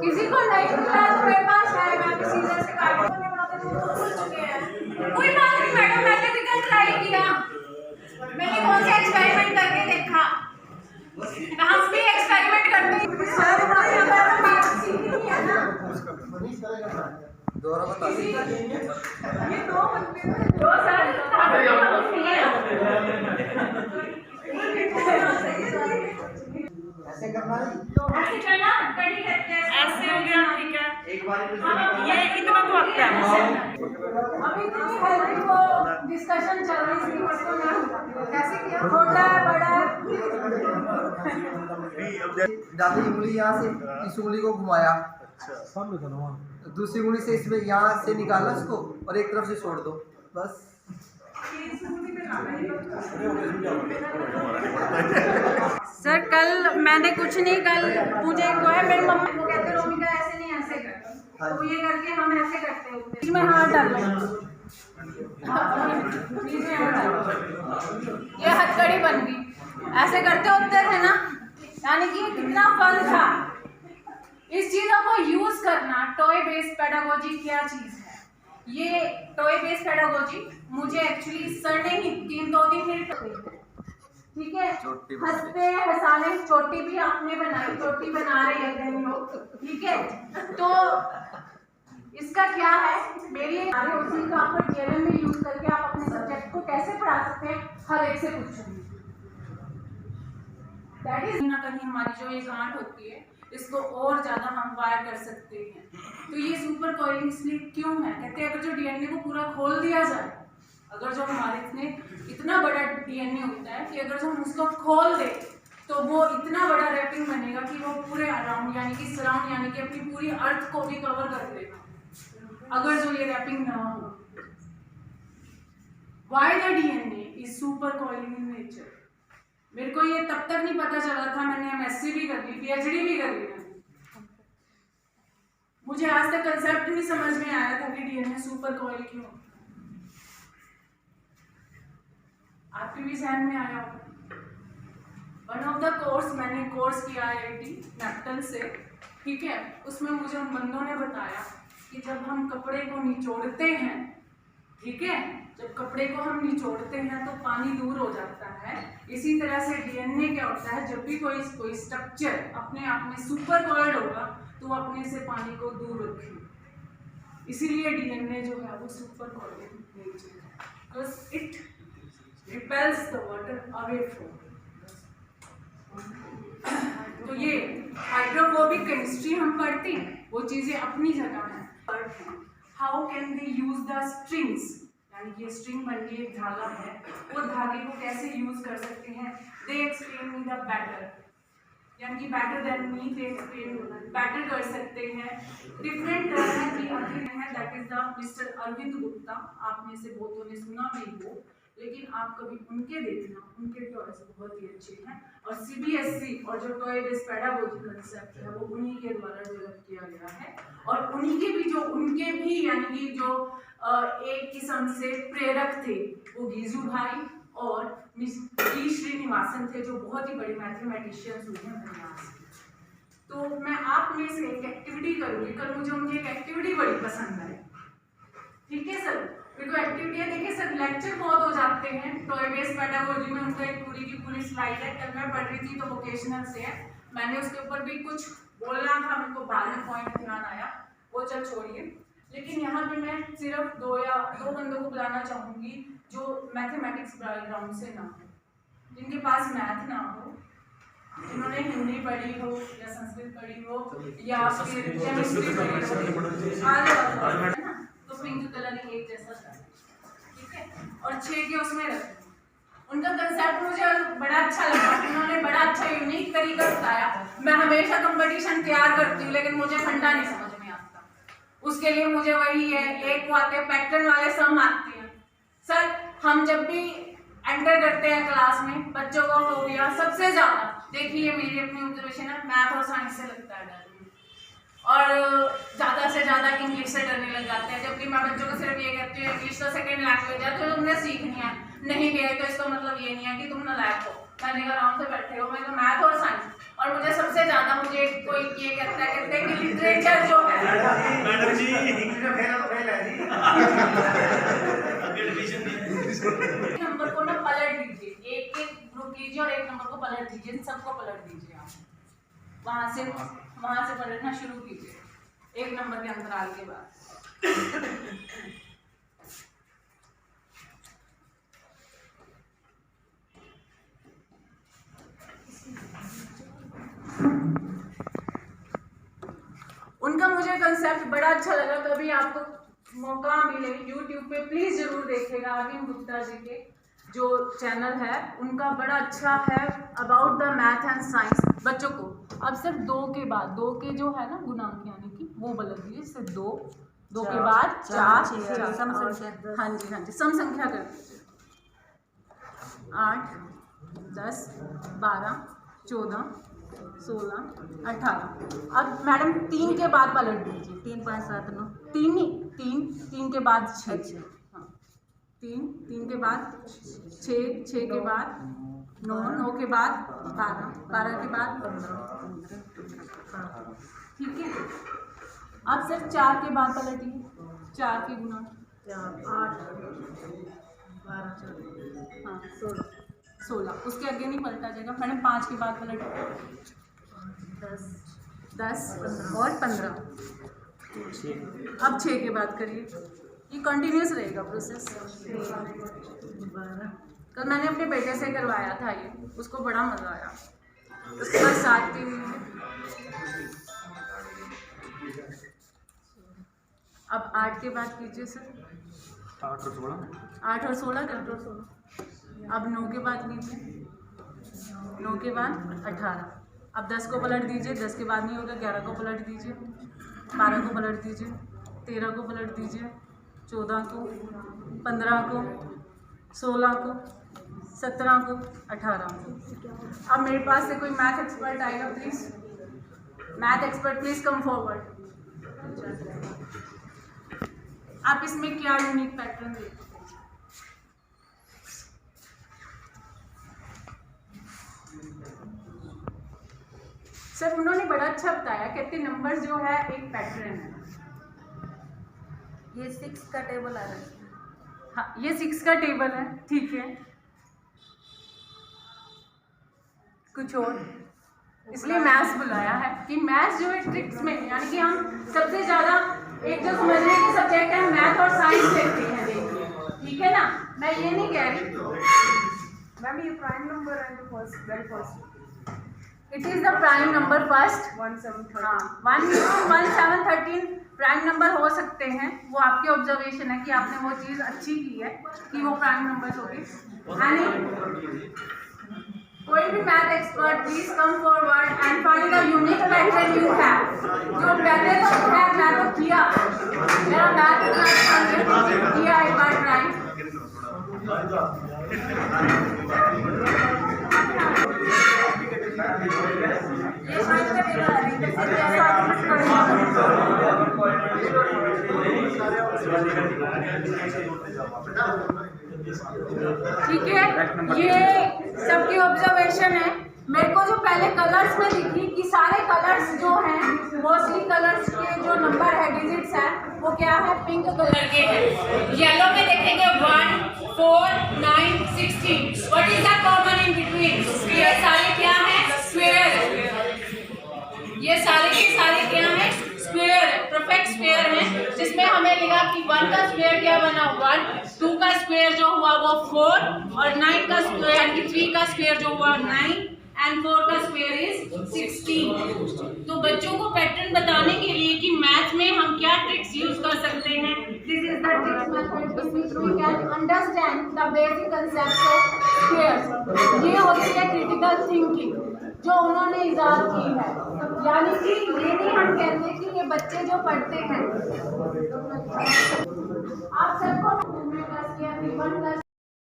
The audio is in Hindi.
किसी को नहीं मिला तो मेरे पास है, मैं किसी से शिकायत करने बनाते तो भूल चुके हैं। कोई बात नहीं मैडम, मैंने रिजल्ट ट्राई किया, मैंने कौन सा एक्सपेरिमेंट करके देखा, हम भी एक्सपेरिमेंट करते हैं। सारे बात यहाँ पर नहीं है ना, दोबारा बता ये दो बंदे दो सर ऐसे करना है, ऐसे करना कड़ी करके ऐसे हो गया, ठीक है। एक बार ये इतना तो आता है। अभी तो हेल्दी वो डिस्कशन चल रही थी, उसको मैं कैसे किया, छोटा बड़ा डाली उंगली यहाँ से इस उंगली को घुमाया, दूसरी उंगली से इसमें यहाँ से निकाला इसको और एक तरफ से छोड़ दो, बस। सर कल मैंने कुछ नहीं, कल मुझे को है मेरी मम्मी वो कहते रोमिका ऐसे नहीं ऐसे कर, तो ये करके हम ऐसे करते हैं, इसमें हाथ डाल लो, इसमें हाथ डाल लो, ये हथकड़ी बन गई। ऐसे करते होते थे ना, यानी कि कितना फन था इस चीज़ों को यूज करना। टॉय बेस्ड पेडागोजी क्या चीज़ है? ये टॉय बेस्ड पेडागोजी मुझे एक्चुअली सर ने ही 2 मिनट, ठीक है, हंसते हंसाने, चोटी भी आपने बनाई, चोटी बना रहे हैं कई लोग, ठीक है। तो इसका क्या है, मेरी उसी का आपको जीवन में यूज करके आप अपने सब्जेक्ट को कैसे पढ़ा सकते हैं, हर एक से पूछूंगी। दैट इज ना कहीं हमारी जो ये गांठ होती है इसको और ज्यादा हम वायर कर सकते हैं। तो ये सुपर कॉइलिंग इसलिए क्यों है, कहते हैं अगर जो डीएनए को पूरा खोल दिया जाए, अगर जो हमारे इतना बड़ा डीएनए होता है कि अगर जो हम उसको खोल दें तो वो इतना बड़ा रैपिंग बनेगा कि वो पूरे अराउंड यानी कि सराउंड यानी कि अपनी पूरी अर्थ को भी कवर कर देगा, अगर जो ये रैपिंग ना हो। Why the DNA is super coiling in nature, मेरे को ये तब तक नहीं पता चला था, मैंने एमएससी भी कर ली, पीएचडी भी कर ली, मुझे आज तक कंसेप्ट नहीं समझ में आया था कि डीएनए सुपर कॉइल क्यों। आपके भी ध्यान में आया होगा। वन ऑफ द कोर्स मैंने कोर्स किया IIT नेपटन से, ठीक है, उसमें मुझे उन बंदों ने बताया कि जब हम कपड़े को निचोड़ते हैं, ठीक है, जब कपड़े को हम निचोड़ते हैं तो पानी दूर हो जाता है। इसी तरह से डीएनए क्या होता है, जब भी कोई स्ट्रक्चर अपने आप में सुपर कॉइल्ड होगा तो वो अपने से पानी को दूर रखेगा, इसीलिए डीएनए जो है वो सुपर कॉइलिंग नेचर है, because it repels the water away from. तो ये हाइड्रोफोबिक केमिस्ट्री हम पढ़ते हैं, वो चीजें अपनी जगह हैं। How can they use the strings, यानी कि स्ट्रिंग बन के एक धागा है, वो धागे को कैसे यूज कर सकते हैं। They explain me the batter, यानी कि better than me, they explain better कर सकते हैं। डिफरेंट है कि है, that is the mister Arvind Gupta, आप में से बहुतों ने सुना भी हो, लेकिन आप कभी उनके देखना, उनके टॉयज बहुत ही अच्छे हैं। और CBSE और जो टॉय बेस्ड पेडागोजी कंसेप्ट है वो उन्हीं के द्वारा डेवलप किया गया है। और उन्हीं के भी जो उनके भी यानी कि जो एक किस्म से प्रेरक थे वो गीजू भाई और मिस टी श्रीनिवासन थे, जो बहुत ही बड़े मैथमेटिशियंस हुए हैं प्रयास। तो मैं आप में से एक एक्टिविटी करूँगी, कल मुझे उनकी एक एक्टिविटी बड़ी पसंद आई, ठीक है सर। मेरे को एक्टिविटी है, देखिए सर लेक्चर बहुत हो जाते हैं टॉय बेस्ड पेडागोजी में, उनका एक पूरी की पूरी स्लाइड है, कल मैं पढ़ रही थी तो वोकेशनल से है, मैंने उसके ऊपर भी कुछ बोलना था, मेरे को बाद में पॉइंट ध्यान आया, वो चल छोड़िए। लेकिन यहाँ पे मैं सिर्फ दो बंदों को बुलाना चाहूँगी जो मैथमेटिक्स बैकग्राउंड से ना हो, जिनके पास मैथ ना हो, जिन्होंने हिंदी पढ़ी हो या संस्कृत पढ़ी हो या फिर केमिस्ट्री पढ़ी हो, तो पिंक कलर एक जैसा था, ठीक है, और 6 के उसमें रखें। उनका कंसेप्ट मुझे बड़ा अच्छा लगा, उन्होंने बड़ा अच्छा यूनिक तरीका बताया। मैं हमेशा कंपटीशन तैयार करती हूँ लेकिन मुझे फंडा नहीं समझ में आता, उसके लिए मुझे वही है, एक वो आते हैं पैटर्न वाले सम आते हैं। सर हम जब भी एंटर करते हैं क्लास में, बच्चों को फोबिया सबसे ज्यादा, देखिए मेरी अपनी ऑब्जर्वेशन है, मैथ और साइंस से लगता है डर, और ज़्यादा से ज़्यादा इंग्लिश से डरने लग जाते हैं। जबकि मैं बच्चों को सिर्फ ये कहती हूँ इंग्लिश तो सेकेंड लैंग्वेज है, तो तुमने सीखनी है, नहीं गए तो इसका मतलब ये नहीं है कि तुम नालायक हो। मैंने कहा आराम से बैठे हो, मैं मैथ और साइंस, और मुझे सबसे सबसे ज्यादा मुझे कोई ये कहता है कि लिटरेचर जो है मैडम जी नंबर को ना पलट दीजिए, एक एक ग्रुप लीजिए और एक नंबर को पलट दीजिए, सबको पलट दीजिए आप वहां से पलटना शुरू कीजिए एक नंबर के अंतराल के बाद। उनका मुझे कंसेप्ट बड़ा अच्छा लगा, कभी आपको मौका मिले YouTube पे प्लीज जरूर देखिएगा। अरविंद गुप्ता जी के जो चैनल है उनका बड़ा अच्छा है about the math and science बच्चों को। अब सिर्फ दो के बाद, दो के जो है ना गुणांक यानी कि वो बदल दीजिए, सिर्फ दो के बाद चार, हाँ जी सम संख्या कर दीजिए 8 10 12 14 16 18। अब मैडम 3 के बाद पलट दीजिए, 3 5 7 9, 3 नहीं 3 के बाद 6, हाँ 3 के बाद 6 के बाद 9 के बाद 12 के बाद 15, ठीक है। अब सिर्फ 4 के बाद पलटिए, 4 के गुना 8 12 हाँ 16, उसके आगे नहीं पलटा जाएगा मैडम। 5 के बाद पलटिए 10 और 15। अब 6 के बाद करिए, ये कंटिन्यूस रहेगा प्रोसेस। कल मैंने अपने बेटे से करवाया था ये, उसको बड़ा मज़ा आया। उसके बाद 7 के लिए, अब 8 के बाद कीजिए सर, 8 और 16 कर दो। अब 9 के बाद कीजिए, 9 के बाद 18। अब 10 को पलट दीजिए, 10 के बाद नहीं होगा, 11 को पलट दीजिए, 12 को पलट दीजिए, 13 को पलट दीजिए, 14 को, 15 को, 16 को, 17 को, 18 को। अब मेरे पास से कोई मैथ एक्सपर्ट आएगा please, math expert please come forward. आप इसमें क्या यूनिक पैटर्न देखते हैं? सर उन्होंने बड़ा अच्छा बताया, कहते नंबर जो है एक पैटर्न है। ये 6 का टेबल आ रहा है, हाँ ये 6 का टेबल है, ठीक है। कुछ और इसलिए मैथ्स बुलाया है कि मैथ्स जो है ट्रिक्स में, यानी कि हम सबसे ज़्यादा एक जो समझने के सब्जेक्ट है मैथ और साइंस लेते हैं, देखिए ठीक है ना। मैं ये नहीं कह रही मैम ये प्राइम नंबर है जो first very first, it is the prime number first 1713, हाँ 1713 प्राइम नंबर हो सकते हैं। वो आपके ऑब्जर्वेशन है कि आपने वो चीज़ अच्छी की है कि वो प्राइम नंबर होगी। यानी कोई भी math expert please come forward and find the unique pattern you have. जो पहले तो है मैं तो किया, मेरा मैथ किया एक बार ट्राई। ठीक है, ये सबकी ऑब्जर्वेशन है। मेरे को जो पहले कलर्स में दिखी कि सारे कलर्स जो हैं मोस्टली कलर्स के जो नंबर है डिजिट्स है वो क्या है पिंक कलर के हैं। येलो में देखेंगे 1 4 9 16। What is the common in between? ये सारे क्या है स्क्वायर, ये सारे के सारे क्या है स्क्वायर, परफेक्ट स्क्वायर है। जिसमें हमें लिखा कि 1 का स्क्वायर क्या बना 1, 2 का स्क्वायर जो हुआ वो 4 और 9 का स्क्वायर यानी कि 3 का स्क्वायर जो हुआ 9 एंड 4 का स्क्वायर इज 16। तो बच्चों को पैटर्न बताने के लिए कि मैथ में हम क्या ट्रिक्स यूज कर सकते हैं, this is the tricks method with which we can understand the basic concepts of squares. ये होती है क्रिटिकल थिंकिंग जो उन्होंने इजाद की है। यानी कि ये नहीं हम कहते कि ये बच्चे जो पढ़ते हैं आप सबको प्लस किया 1 प्लस